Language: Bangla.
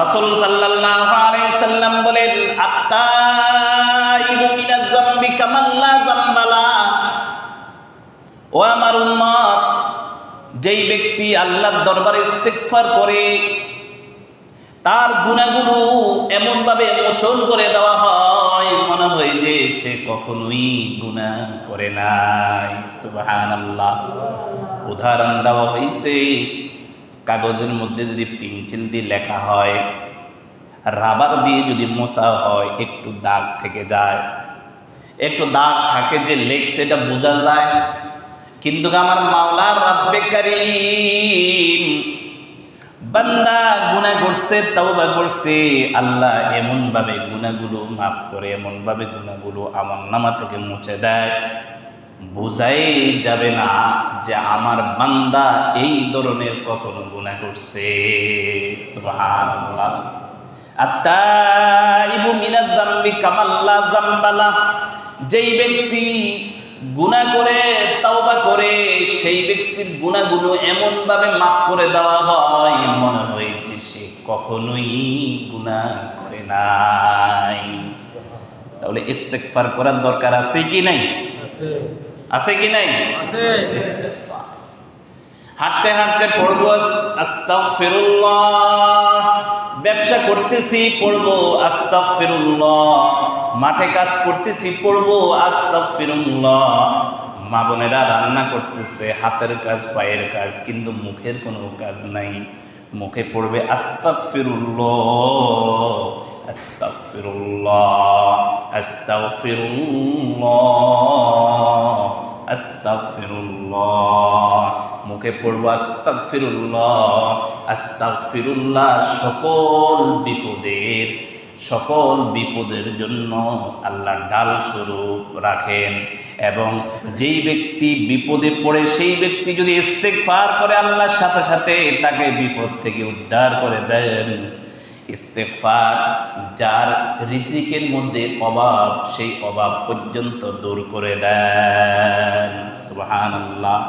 রাসূল সাল্লাল্লাহু আলাইহি সাল্লাম বলেন, আত্তাইবু মিনাজ যামবি কামান লা যামবা লা। ও আমার উম্মত, যেই ব্যক্তি আল্লাহর দরবারে ইস্তিগফার করে তার গুনাহগুলো এমন ভাবে মোচন করে দেওয়া হয় মনে হয় যে সে কখনোই গুনাহ করে নাই। সুবহানাল্লাহ। উদাহরণ দেওয়া হয়েছে, কাগজের মধ্যে যদি পেন্সিল দিয়ে লেখা হয়, রাবার দিয়ে যদি মোছা হয়, একটু দাগ থেকে যায়, একটু দাগ থাকে যে লেখছে এটা বোঝা যায়। কিন্তু আমার মাওলা রব্বে কারীম, বান্দা গুনাহ করছে, তাওবা করছে, আল্লাহ এমন ভাবে গুনাহগুলো মাফ করে, এমন ভাবে গুনাহগুলো আমলনামা থেকে মুছে দেয়, বোঝাই যাবে না যে আমার বান্দা এই ধরনের কখনো গুনাহ করছে। সুবহানাল্লাহ। আত্তাইবু মিনাজ যামবি কামান লা যামবা লা। যেই ব্যক্তি গুনাহ করে তাওবা করে, সেই ব্যক্তির গুনাহগুলো এমন ভাবে মাফ করে দেওয়া হয় মনে হয় যে সে কখনোই গুনাহ করে নাই। তাহলে ইস্তিগফার করার দরকার আছে কি নাই? আছে কি নাই? ইস্তিগফার। হাঁটতে হাঁটতে পড়বো আস্তাগফিরুল্লাহ, ব্যবসা করতেছি পড়বো আস্তাগফিরুল্লাহ, মাঠে কাজ করতেছি পড়বো আস্তাগফিরুল্লাহ, মা বোনেরা রান্না করতেছে, হাতের কাজ পায়ের কাজ, কিন্তু মুখের কোনো কাজ নাই, মুখে পড়বে আস্তাগফিরুল্লাহ, আস্তাগফিরুল্লাহ, আস্তাগফিরুল্লাহ, আস্তাগফিরুল্লাহ, মুখে পড়বো আস্তাগফিরুল্লাহ, আস্তাগফিরুল্লাহ। সকল বিপদের জন্য আল্লাহ ঢাল স্বরূপ রাখেন। এবং যেই ব্যক্তি বিপদে পড়ে সেই ব্যক্তি যদি ইস্তিগফার করে, আল্লাহর সাথে সাথে তাকে বিপদ থেকে উদ্ধার করে দেন। ইস্তিগফার যার রিজিকের মধ্যে অভাব, সেই অভাব পর্যন্ত দূর করে দেন। সুবহানাল্লাহ।